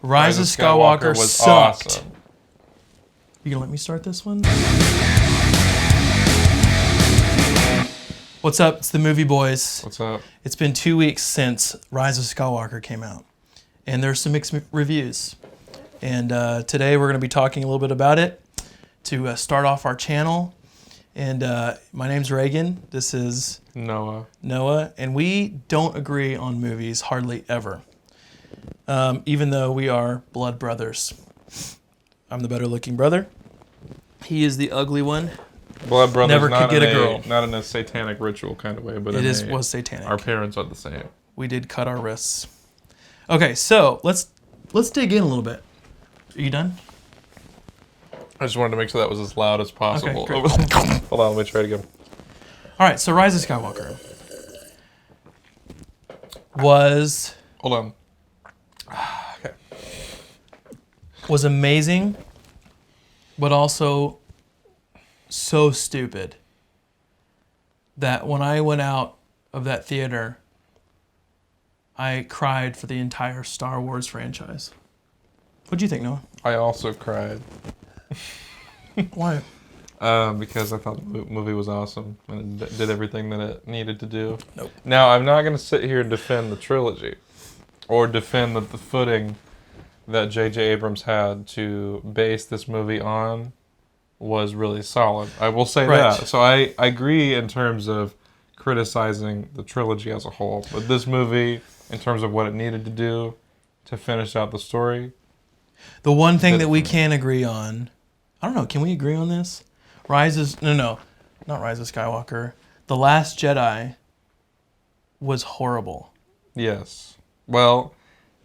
Rise of Skywalker was sucked. awesome. You gonna let me start this one? What's up? It's the Movie Boys. What's up? It's been 2 weeks since Rise of Skywalker came out, and there's some mixed reviews. And today we're going to be talking a little bit about it to start off our channel. And my name's Reagan. This is Noah, and we don't agree on movies hardly ever, even though we are blood brothers. I'm the better looking brother. He is the ugly one. blood brothers. Never could get a girl. Not in a satanic ritual kind of way, but It was satanic. Our parents are the same. We did cut our wrists. Okay, so let's dig in a little bit. Are you done? I just wanted to make sure that was as loud as possible. Okay, Hold on, let me try it again. All right, so Rise of Skywalker was Hold on. Okay. was amazing, but also so stupid that when I went out of that theater, I cried for the entire Star Wars franchise. What'd you think, Noah? I also cried. Why? Because I thought the movie was awesome and it did everything that it needed to do. Nope. Now, I'm not going to sit here and defend the trilogy or defend the footing that J.J. Abrams had to base this movie on was really solid. I will say Right. that. So I agree in terms of criticizing the trilogy as a whole. But this movie, in terms of what it needed to do to finish out the story. The one thing that we can agree on, I don't know, can we agree on this? Not Rise of Skywalker. The Last Jedi was horrible. Yes. Well,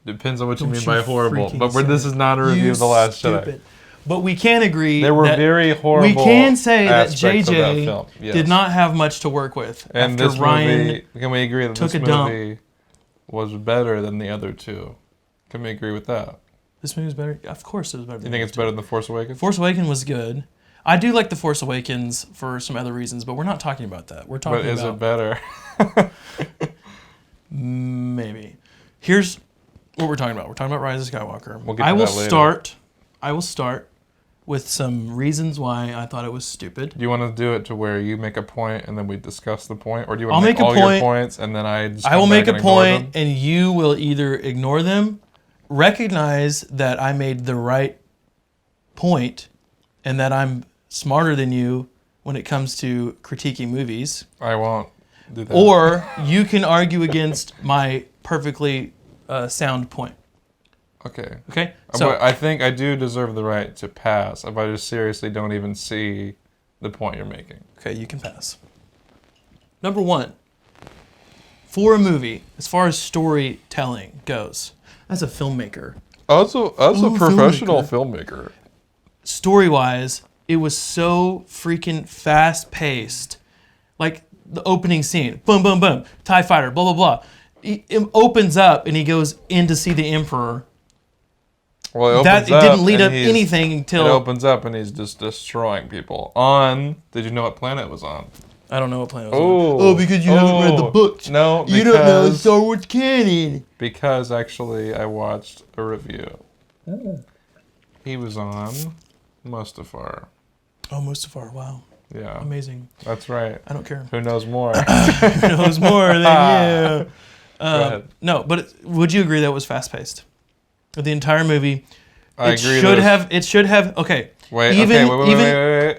depends on what you mean by horrible. freaking But say this is not a it. review You of The Last stupid. Jedi. But we can agree There were that very horrible we can say that aspects of that JJ film. Yes. did not have much to work with And after this Ryan movie, can we agree that took this a dump. movie was better than the other two? Can we agree with that? This movie was better. Of course it was better. Do you think it's better than The Force Awakens? Force Awakens was good. I do like The Force Awakens for some other reasons, but we're not talking about that. We're talking But is about it better? maybe. Here's what we're talking about. We're talking about Rise of Skywalker. We'll get to that later. I will start with some reasons why I thought it was stupid. Do you want to do it to where you make a point and then we discuss the point? Or do you I'll want to make make a all point. your points and then I just I will come make back a and ignore point, them? and you will either ignore them, recognize that I made the right point, and that I'm smarter than you when it comes to critiquing movies, I won't do that. or you can argue against my perfectly sound point. Okay. Okay? But I think I do deserve the right to pass if I just seriously don't even see the point you're making. Okay, you can pass. Number one, for a movie, as far as storytelling goes, as a filmmaker, Also, as a professional filmmaker. story-wise, it was so freaking fast-paced. Like the opening scene, boom, boom, boom, TIE fighter, blah, blah, blah. It opens up and he goes in to see the Emperor. Well, It didn't lead up anything It until... opens up and he's just destroying people. Did you know what planet it was on? I don't know what planet it was on. Because you haven't read the books. No, You don't know Star Wars canon. Because actually I watched a review. He was on Mustafar. Oh, Mustafar, wow. Yeah. Amazing. That's right. I don't care. Who knows more? Who knows more than you? Go ahead. No, but would you agree that was fast-paced? The entire movie, I it agree. should have. Okay. Wait.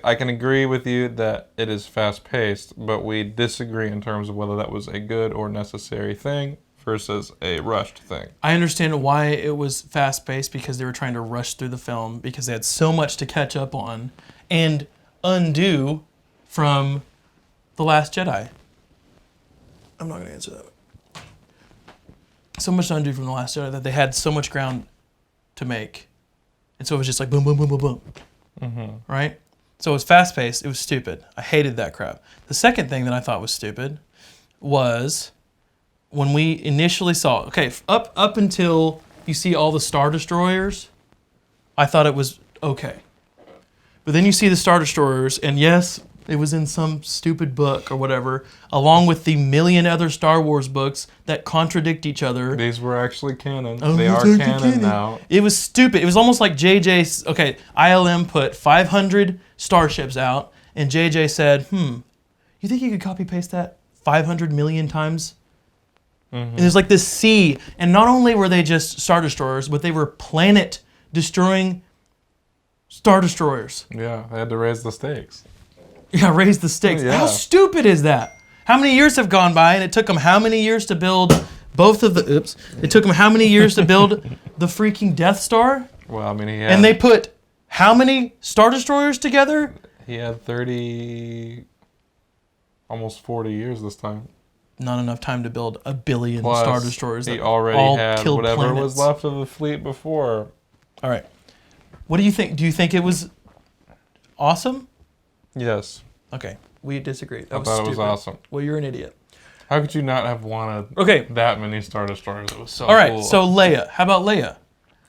I can agree with you that it is fast-paced, but we disagree in terms of whether that was a good or necessary thing versus a rushed thing. I understand why it was fast-paced, because they were trying to rush through the film because they had so much to catch up on and undo from The Last Jedi. I'm not going to answer that. So much to undo from The Last Jedi that they had so much ground to make. And so it was just like boom, boom, boom, boom, boom. Mm-hmm. Right? So it was fast-paced. It was stupid. I hated that crap. The second thing that I thought was stupid was when we initially saw... Okay, up until you see all the Star Destroyers, I thought it was okay. But then you see the Star Destroyers, and yes, It was in some stupid book or whatever, along with the million other Star Wars books that contradict each other. These were actually canon. Oh, They are canon now. It was stupid. It was almost like JJ's. Okay, ILM put 500 starships out, and JJ said, you think you could copy paste that 500 million times? And there's like this sea, and not only were they just Star Destroyers, but they were planet-destroying Star Destroyers. Yeah, they had to raise the stakes. Yeah, raise the stakes. Yeah. How stupid is that? How many years have gone by, and it took them how many years to build both of the... Oops. It took them how many years to build the freaking Death Star? Well, I mean, he had... And they put how many Star Destroyers together? He had 30... almost 40 years this time. Not enough time to build a billion Plus, Star Destroyers. He that already all had killed whatever planets. was left of the fleet before. All right. What do you think? Do you think it was awesome? Yes. Okay. We disagree. That I was thought stupid. it was awesome. Well, you're an idiot. How could you not have wanted that many Star Destroyers? It was so All right. cool. So Leia. How about Leia?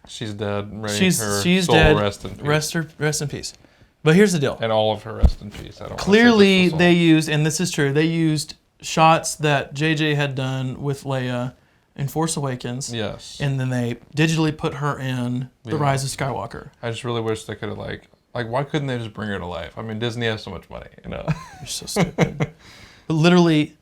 She's dead. May She's soul dead. Rest in peace. Rest in peace. But here's the deal. And all of her rest in peace. I don't Clearly, want to say they used, and this is true, they used shots that JJ had done with Leia in Force Awakens. Yes. And then they digitally put her in The Rise of Skywalker. I just really wish they could have like why couldn't they just bring her to life? I mean, Disney has so much money, you know. You're so stupid. But literally,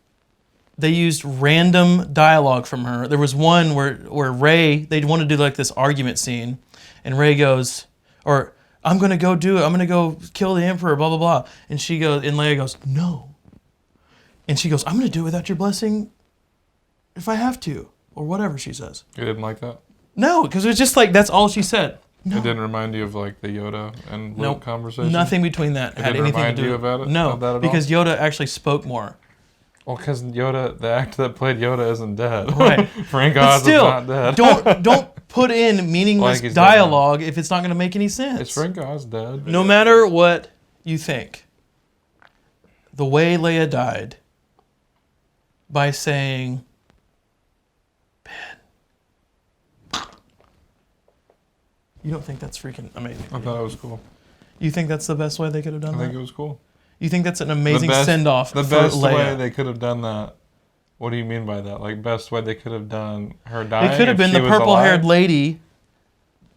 they used random dialogue from her. There was one where Rey, they wanted to do like this argument scene, and Rey goes, or I'm gonna go do it. I'm gonna go kill the Emperor. Blah blah blah. And she goes, and Leia goes, no. And she goes, I'm gonna do it without your blessing, if I have to, or whatever she says. You didn't like that? No, because it was just like that's all she said. No. It didn't remind you of like the Yoda and Luke conversation? Nothing between that had didn't anything remind to do you with about it? No, Of that at all? because Yoda actually spoke more. Well, because Yoda, the actor that played Yoda, isn't dead. Right. Frank But Oz still, is not dead. don't put in meaningless Like he's dead now. dialogue if it's not going to make any sense. Is Frank Oz dead? No matter what you think, the way Leia died by saying, Ben, you don't think that's freaking amazing? I thought it was cool. You think that's the best way they could have done I that? think it was cool. You think that's an amazing best- send-off for The best way Leia? they could have done that. What do you mean by that? Like, best way they could have done her dying? It could have if been she the was purple-haired alive? lady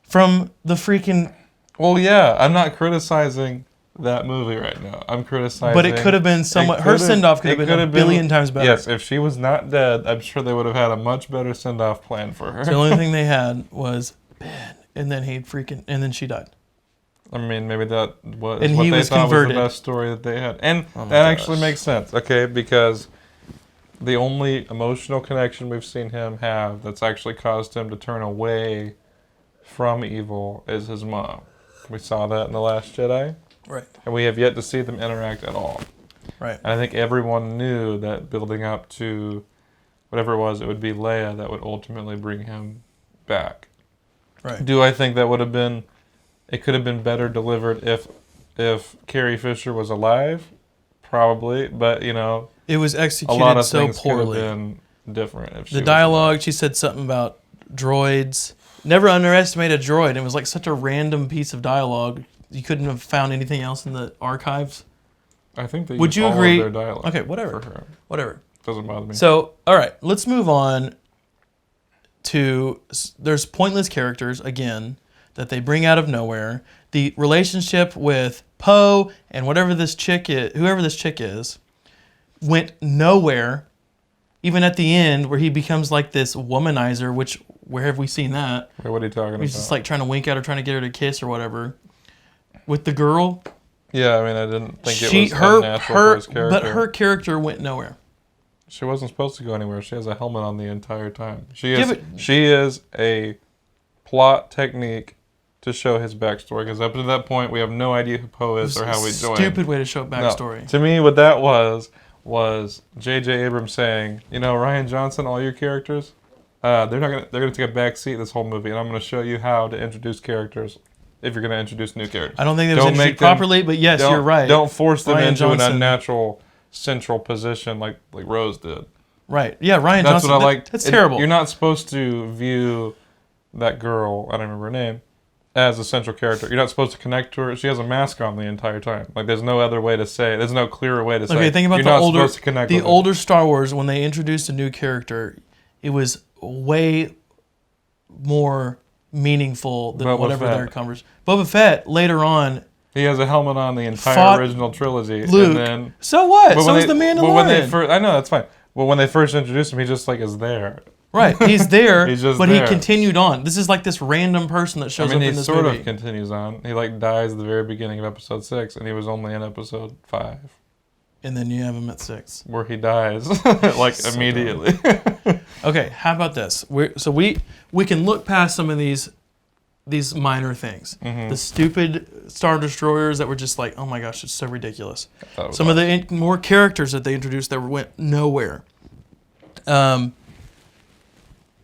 from the freaking... Well, yeah, I'm not criticizing that movie right now. I'm criticizing... But it could have been somewhat... Her send-off could have been a billion times better. Yes, if she was not dead, I'm sure they would have had a much better send-off plan for her. The only thing they had was Ben, and then and then she died. I mean, maybe that was And what he they was thought converted. was the best story that they had. And Oh my that actually gosh. makes sense, okay? Because the only emotional connection we've seen him have that's actually caused him to turn away from evil is his mom. We saw that in The Last Jedi. Right. And we have yet to see them interact at all. Right. And I think everyone knew that building up to whatever it would be Leia that would ultimately bring him back. Right. Do I think that would have been... It could have been better delivered if Carrie Fisher was alive, probably. But you know, It was a executed lot of so things could have poorly. been different if she The was dialogue, she said something about droids. Never underestimate a droid. It was like such a random piece of dialogue. You couldn't have found anything else in the archives. alive. I think they Would used you all agree? of their dialogue. Okay, whatever. For her. Whatever. Doesn't bother me. So, all right, let's move on to... There's pointless characters, again, that they bring out of nowhere. The relationship with Poe and whoever this chick is, went nowhere. Even at the end, where he becomes like this womanizer, which, where have we seen that? Wait, what are you talking about? He's just like trying to wink at her, trying to get her to kiss or whatever. With the girl, Yeah, I mean, I didn't think it was unnatural for his character. but her character went nowhere. She wasn't supposed to go anywhere. She has a helmet on the entire time. She Yeah, is. but- She is a plot technique to show his backstory. Because up to that point, we have no idea who Poe is or how we joined. Stupid way to show backstory. No. To me, what that was J.J. Abrams saying, you know, Ryan Johnson, all your characters, they're gonna take a back seat this whole movie, and I'm gonna show you how to introduce characters if you're gonna introduce new characters. I don't think it was Don't introduced make them- properly, but yes, Don't- you're right. Don't force them Ryan into Johnson. an unnatural central position like Rose did. Right. Yeah, Ryan That's Johnson. what I like. That's terrible. You're not supposed to view that girl, I don't remember her name, as a central character. You're not supposed to connect to her. She has a mask on the entire time. Like, there's no other way to say. There's no clearer way to say. Okay, think about you're the not older, supposed to connect the with her. older Star Wars when they introduced a new character. It was way more meaningful than Boba whatever Fett. their conversation. Boba Fett later on. He has a helmet on the entire Fought original trilogy, Luke. and then So what? but So when is the they- Mandalorian. But when they first, I know that's fine. But when they first introduced him, he just like is there. Right, he's there, He's just but there. he continued on. This is like this random person that I shows mean, up he in this sort movie. of continues on. He like dies at the very beginning of episode 6, and he was only in episode 5, And then you have him at 6. where he dies like So immediately. Okay, how about this? We can look past some of these minor things. Mm-hmm. The stupid Star Destroyers that were just like, oh my gosh, it's so ridiculous. That was Some of the more characters that they introduced that went nowhere.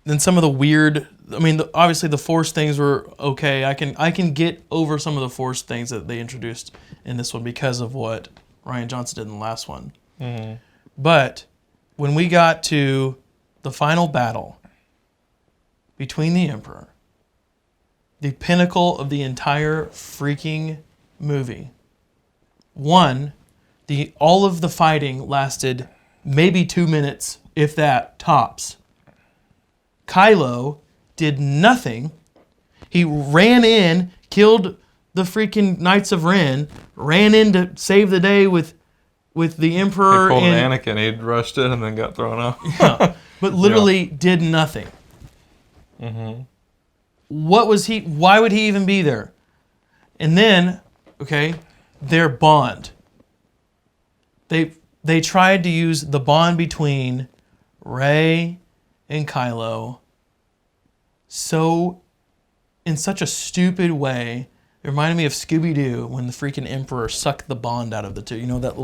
Then some of the weird. I mean, obviously the Force things were okay. I can get over some of the Force things that they introduced in this one because of what Rian Johnson did in the last one. Mm-hmm. But when we got to the final battle between the Emperor, the pinnacle of the entire freaking movie, all of the fighting lasted maybe 2 minutes, if that, tops. Kylo did nothing. He ran in, killed the freaking Knights of Ren, ran in to save the day with the Emperor. He pulled and, an Anakin. He rushed in and then got thrown off. yeah, but literally did nothing. Mm-hmm. What was he? Why would he even be there? And then, okay, their bond. They tried to use the bond between Rey and Kylo in such a stupid way. It reminded me of Scooby-Doo when the freaking Emperor sucked the bond out of the two. You know that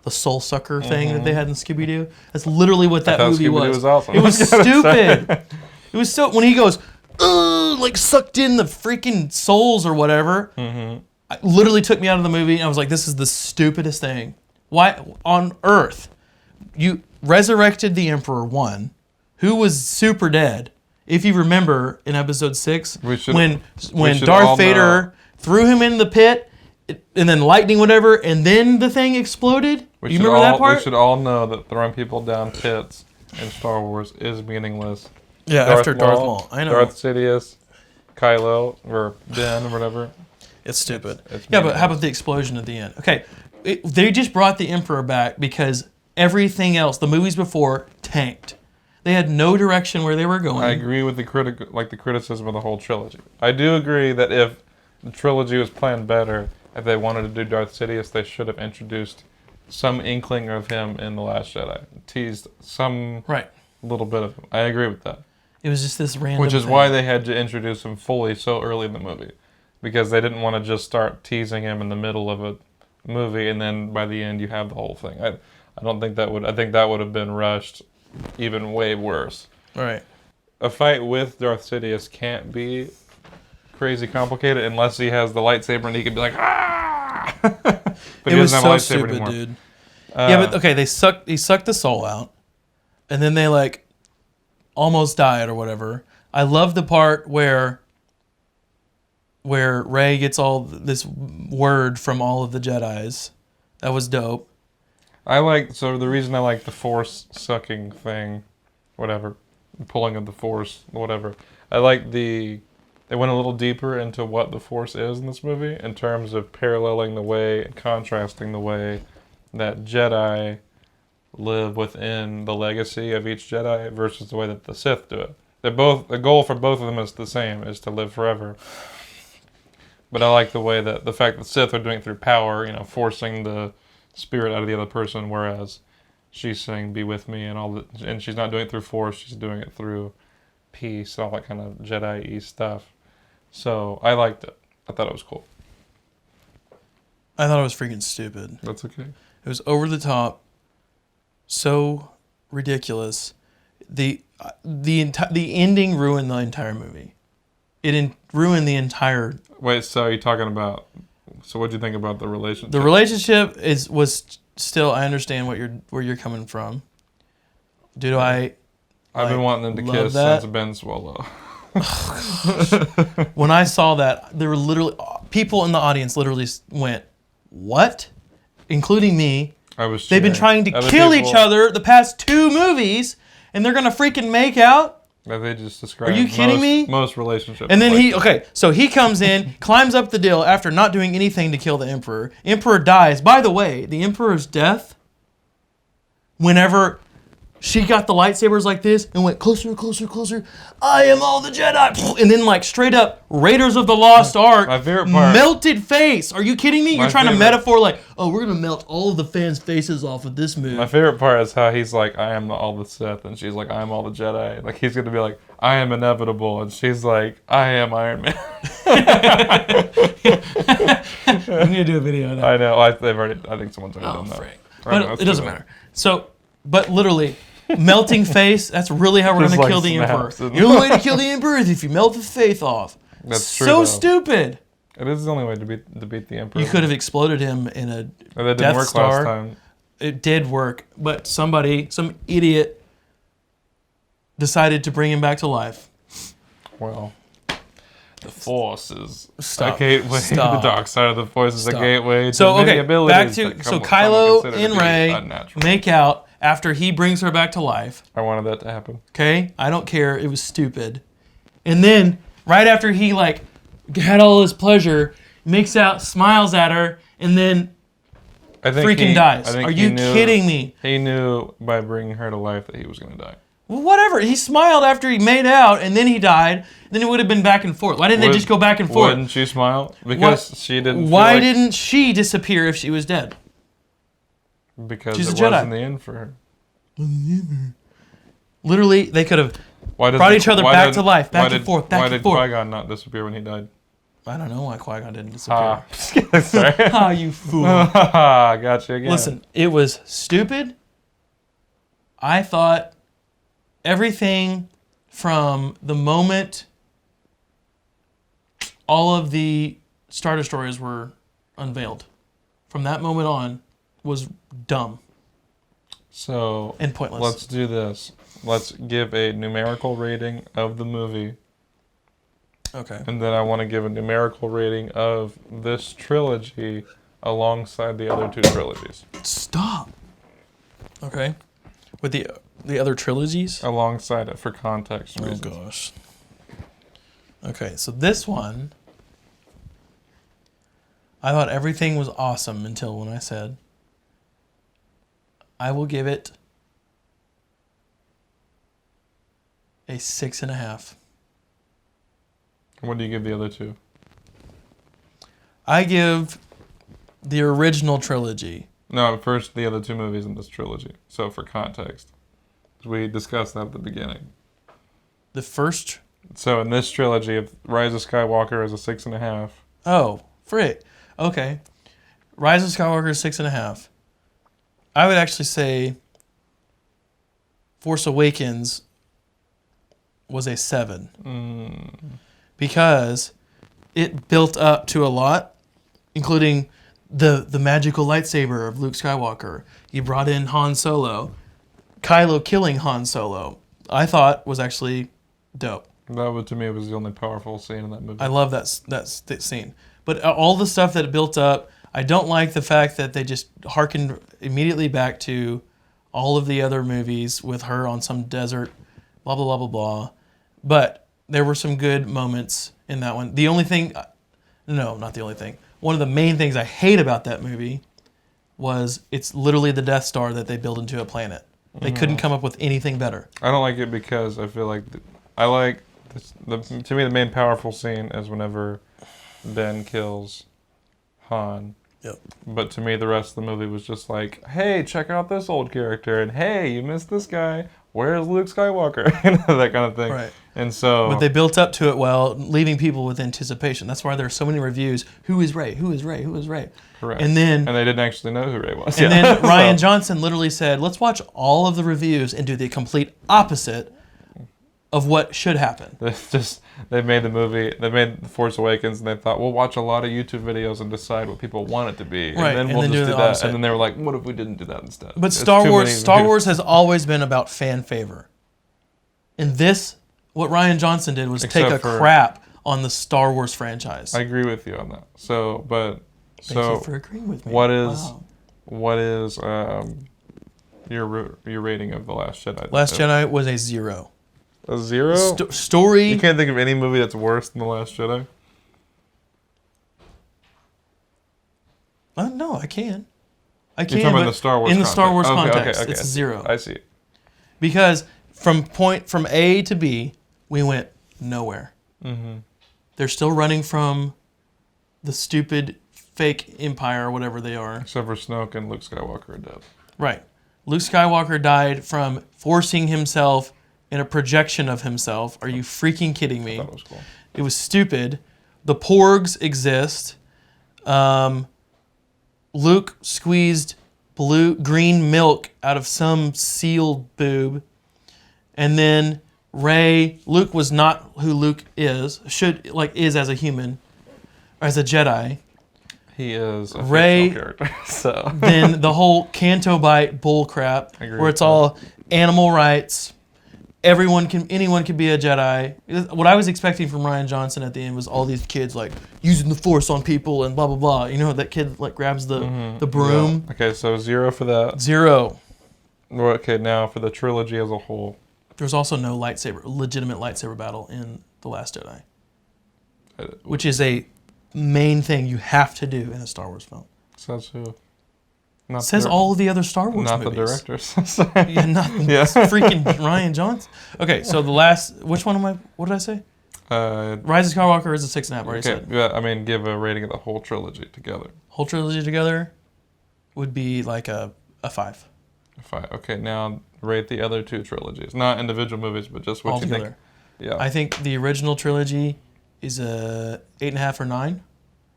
the soul sucker thing that they had in Scooby-Doo? That's literally what that movie Scooby-Doo was. was awesome. It was stupid. It was so when he goes, like sucked in the freaking souls or whatever. Mm-hmm. It literally took me out of the movie, and I was like, this is the stupidest thing. Why on earth you resurrected the Emperor 1, who was super dead? If you remember in episode 6, when Darth Vader threw him in the pit, and then lightning, whatever, and then the thing exploded. You remember that part? We should all know that throwing people down pits in Star Wars is meaningless. Yeah, after Darth Maul. I know. Darth Sidious, Kylo, or Ben, or whatever. It's stupid. It's But how about the explosion at the end? Okay, they just brought the Emperor back because everything else, the movies before, tanked. They had no direction where they were going. I agree with the criticism of the whole trilogy. I do agree that if the trilogy was planned better, if they wanted to do Darth Sidious, they should have introduced some inkling of him in The Last Jedi. Teased some little bit of him. I agree with that. It was just this random Which is thing. why they had to introduce him fully so early in the movie. Because they didn't want to just start teasing him in the middle of a movie and then by the end you have the whole thing. I don't think that would... I think that would have been rushed even way worse. Right. A fight with Darth Sidious can't be crazy complicated unless he has the lightsaber and he can be like, ah! But It he was doesn't have so a lightsaber stupid, anymore. dude. Yeah, but okay, he sucked the soul out, and then they like almost died or whatever. I love the part where Rey gets all this word from all of the Jedis. That was dope. So the reason I like the Force sucking thing, whatever, pulling of the Force, whatever. I like they went a little deeper into what the Force is in this movie in terms of paralleling the way and contrasting the way that Jedi live within the legacy of each Jedi versus the way that the Sith do it. The goal for both of them is the same, is to live forever. But I like the fact that Sith are doing it through power, forcing the spirit out of the other person, whereas she's saying, be with me, and she's not doing it through force, she's doing it through peace, all that kind of Jedi-y stuff. So I liked it. I thought it was cool. I thought it was freaking stupid. That's okay. It was over the top, so ridiculous. The ending ruined the entire movie. It ruined the entire. Wait, so are you talking about? So what do you think about the relationship? The relationship was still. I understand where you're coming from. I've been wanting them to kiss since Ben Swallow. When I saw that, there were literally people in the audience literally went, "What?" Including me. I was. They've been trying to kill each other the past 2 movies, and they're gonna freaking make out. They just described. Are you kidding me? Most relationships. And then so he comes in, climbs up the deal after not doing anything to kill the Emperor. Emperor dies. By the way, the Emperor's death, whenever she got the lightsabers like this and went closer, closer, closer, I am all the Jedi. And then like straight up Raiders of the Lost Ark, my favorite part, melted face. Are you kidding me? You're trying to metaphor like, oh, we're going to melt all of the fans' faces off of this movie. My favorite part is how he's like, I am all the Sith, and she's like, I am all the Jedi. Like he's going to be like, I am inevitable, and she's like, I am Iron Man. We need to do a video of that. I know. I think someone's already done that. Frank. But it doesn't matter. So, but literally, melting face, that's really how we're going to kill the Emperor. The only way to kill the Emperor is if you melt his face off. That's true. So stupid. It is the only way to beat the Emperor. You could have exploded him in a that didn't work Star. last time. It did work, but some idiot decided to bring him back to life. Well, the Force is Stop. a gateway. Stop. The dark side of the Force is a gateway to so, many okay, abilities. back to Kylo and Rey make out after he brings her back to life. I wanted that to happen. Okay, I don't care. It was stupid. And then right after he like had all his pleasure, makes out, smiles at her, and then freaking dies. Are you kidding me? He knew by bringing her to life that he was going to die. Well, whatever. He smiled after he made out, and then he died. Then it would have been back and forth. Why didn't they just go back and forth? Wouldn't she smile? Because she didn't. Why didn't she disappear if she was dead? Because she's it a Jedi. wasn't the end for her. Literally, they could have brought each other back to life, back and forth, back and forth. Why did Qui-Gon not disappear when he died? I don't know why Qui-Gon didn't disappear. Sorry. You fool. Gotcha again. Listen, it was stupid. I thought everything from the moment all of the Star Destroyers were unveiled, from that moment on, was dumb. So, and pointless. Let's do this. Let's give a numerical rating of the movie. Okay. And then I want to give a numerical rating of this trilogy alongside the other 2 trilogies. Stop. Okay. With the other trilogies? Alongside it for context reasons. Oh, gosh. Okay, so this one, I thought everything was awesome until when I said, I will give it a 6.5. What do you give the other 2? I give the original trilogy. No, first the other 2 movies in this trilogy. So for context, we discussed that at the beginning. The first. So in this trilogy, if Rise of Skywalker is a 6.5. Oh, frick. Okay. Rise of Skywalker is 6.5. I would actually say Force Awakens was a 7. Because it built up to a lot, including the magical lightsaber of Luke Skywalker. You brought in Han Solo. Kylo killing Han Solo, I thought was actually dope. That, to me, was the only powerful scene in that movie. I love that scene. But all the stuff that built up, I don't like the fact that they just hearkened immediately back to all of the other movies with her on some desert, blah, blah, blah, blah, blah. But there were some good moments in that one. The only thing, no, not the only thing. One of the main things I hate about that movie was it's literally the Death Star that they built into a planet. They couldn't come up with anything better. I don't like it because I feel like to me the main powerful scene is whenever Ben kills Han. Yep. But to me the rest of the movie was just like, hey, check out this old character, and hey, you missed this guy. Where's Luke Skywalker? That kind of thing. Right. And so, but they built up to it well, leaving people with anticipation. That's why there are so many reviews. Who is Rey? Who is Rey? Who is Rey? Correct. And then they didn't actually know who Rey was. And then Rian Johnson literally said, let's watch all of the reviews and do the complete opposite of what should happen. They made the movie, they made The Force Awakens, and they thought, we'll watch a lot of YouTube videos and decide what people want it to be. Right. And then we'll just do that. Opposite. And then they were like, what if we didn't do that instead? But Star Wars has always been about fan favor. And this What Rian Johnson did was take a Except for- crap on the Star Wars franchise. I agree with you on that. So, but Thank so you for agreeing with me. what is Wow. what is your rating of The Last Jedi? Last Jedi was a 0. A 0? Story. You can't think of any movie that's worse than The Last Jedi? No, I can. I can. You're talking about but the Star Wars in the Star Wars context. context, Okay, it's I a see. 0. I see. Because from A to B, we went nowhere. Mm-hmm. They're still running from the stupid fake empire or whatever they are. Except for Snoke and Luke Skywalker are dead. Right. Luke Skywalker died from forcing himself in a projection of himself. Are you freaking kidding me? I thought it was cool. It was stupid. The Porgs exist. Luke squeezed green milk out of some sealed boob. And then Luke was not who Luke is, is as a human, or as a Jedi. He is a Rey- fictional character. So Then the whole Canto Bite bull crap, I agree where with it's that. all animal rights. Anyone can be a Jedi. What I was expecting from Rian Johnson at the end was all these kids like using the Force on people and blah blah blah. You know that kid like grabs the broom. Yeah. Okay, so 0 for that. 0. Well, okay, now for the trilogy as a whole. There's also no legitimate lightsaber battle in The Last Jedi, which is a main thing you have to do in a Star Wars film. Says who? Says all of the other Star Wars not movies. the directors. Yeah, not freaking Rian Johnson. Okay, so which one what did I say? Rise of Skywalker is a 6.5, I already said. Yeah, I mean, give a rating of the whole trilogy together. Whole trilogy together would be like a 5. 5. Okay, now rate the other 2 trilogies. Not individual movies, but just what Altogether. you think. Yeah. I think the original trilogy is a 8.5 or 9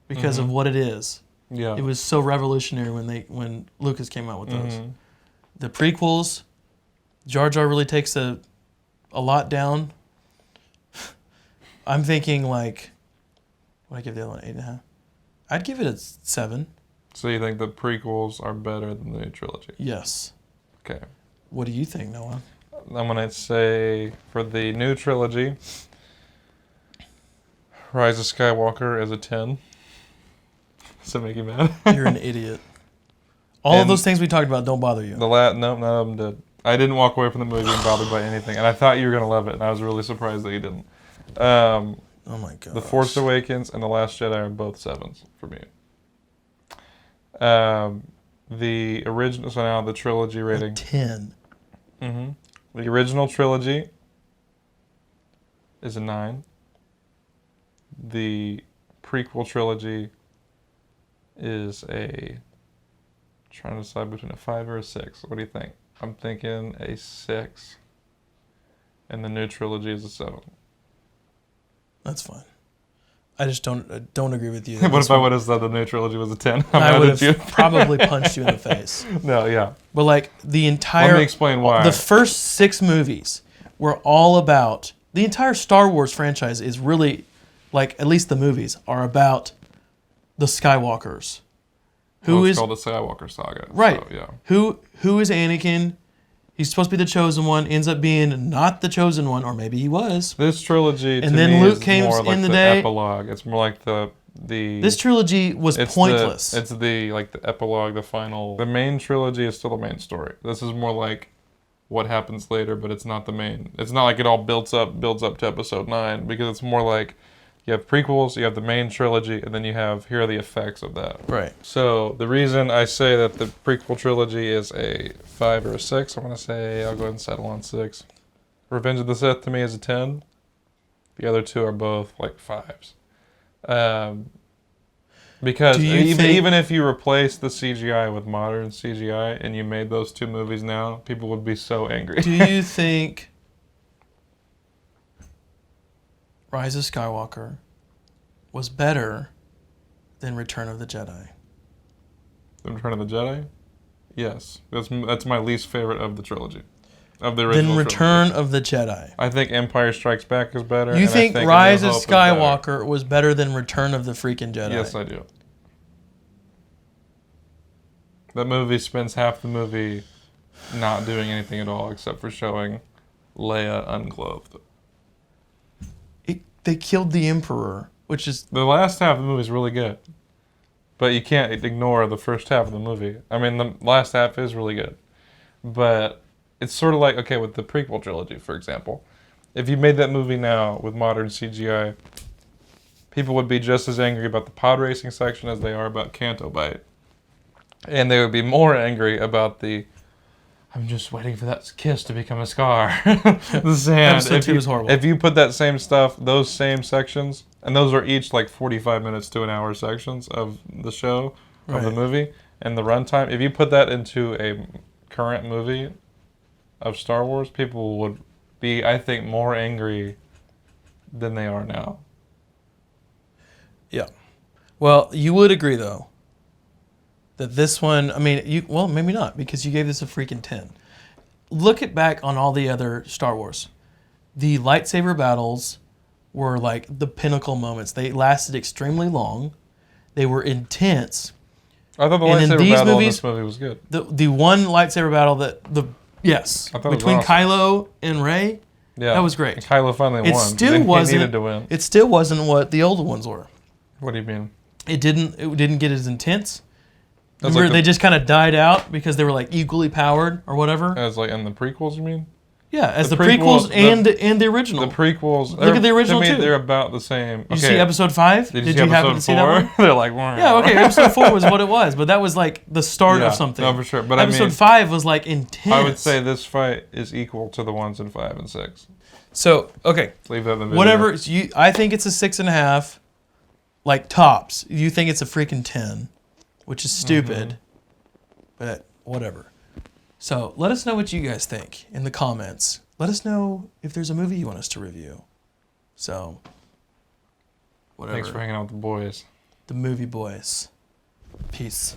because of what it is. Yeah. It was so revolutionary when Lucas came out with those. The prequels, Jar Jar really takes a lot down. I'm thinking like, what I give the other one, 8.5? I'd give it a 7. So you think the prequels are better than the new trilogy? Yes. Okay. What do you think, Noah? I'm going to say for the new trilogy, Rise of Skywalker is a 10. Does that make you mad? You're an idiot. All of those things we talked about don't bother you. No, none of them did. I didn't walk away from the movie being bothered by anything, and I thought you were going to love it, and I was really surprised that you didn't. Oh my god. The Force Awakens and The Last Jedi are both 7s for me. The original, so now the trilogy rating. 10. The original trilogy is a 9. The prequel trilogy is trying to decide between a 5 or a 6. What do you think? I'm thinking a 6. And the new trilogy is a 7. That's fine. I just don't agree with you. What if I would have said the new trilogy was a 10? I would have probably punched you in the face. No, yeah. But like the entire... Let me explain why. The first 6 movies were all about... The entire Star Wars franchise is really, like, at least the movies, are about the Skywalkers. It's called the Skywalker Saga. Right. So, yeah. Who is Anakin? He's supposed to be the chosen one, ends up being not the chosen one, or maybe he was. This trilogy to And then me Luke is came more like in the the day. epilogue. It's more like the This trilogy was pointless. It's the epilogue, the final. The main trilogy is still the main story. This is more like what happens later, but it's not the main. It's not like it all builds up to episode 9, because it's more like you have prequels, you have the main trilogy, and then you have here are the effects of that. Right. So the reason I say that the prequel trilogy is a 5 or a 6, I'm going to say I'll go ahead and settle on 6. Revenge of the Sith to me is a 10. The other 2 are both like 5s. Because even if you replace the CGI with modern CGI and you made those 2 movies now, people would be so angry. Do you think Rise of Skywalker was better than Return of the Jedi? Return of the Jedi? Yes. That's my least favorite of the trilogy. Of the original Then Return trilogy. of the Jedi. I think Empire Strikes Back is better. You and think I think Rise A of New Hope is better. Skywalker was better than Return of the freaking Jedi? Yes, I do. That movie spends half the movie not doing anything at all except for showing Leia unclothed. they killed the Emperor, which is The last half of the movie is really good, but you can't ignore the first half of the movie. I mean, the last half is really good, but it's sort of like, okay, with the prequel trilogy, for example. If you made that movie now with modern CGI, people would be just as angry about the pod racing section as they are about Canto Bight. And they would be more angry about the, I'm just waiting for that kiss to become a scar. The sand. Episode 2 is horrible. If you put that same stuff, those same sections, and those are each like 45 minutes to an hour sections of the show, of the movie, and the runtime, if you put that into a current movie of Star Wars, people would be, I think, more angry than they are now. Yeah. Well, you would agree, though, that this one, I mean, well, maybe not, because you gave this a freaking 10. Look at back on all the other Star Wars. The lightsaber battles were like the pinnacle moments. They lasted extremely long. They were intense. I thought the And in lightsaber these battle in movies, this movie was good. The one lightsaber battle yes, I thought it was between awesome. Kylo and Rey, Yeah, that was great. And Kylo finally It won. still He wasn't. needed to win. It still wasn't what the older ones were. What do you mean? It didn't get as intense. That's Remember, like they just kind of died out because they were like equally powered or whatever. As like in the prequels, you mean? Yeah, as the prequels- prequels and the original. The prequels. Look at the original, to me, too. They're about the same. Did you see episode 5? Did you happen to see that one? They're like, wow. Yeah, okay. Episode 4 was what it was, but that was like the start Yeah, of something. no, for sure. But episode I mean, 5 was like intense. I would say this fight is equal to the ones in 5 and 6. So, okay. Let's leave that in the video. Whatever. I think it's a 6.5, like tops. You think it's a freaking 10, which is stupid, but whatever. So let us know what you guys think in the comments. Let us know if there's a movie you want us to review. So, whatever. Thanks for hanging out with the boys. The movie boys. Peace.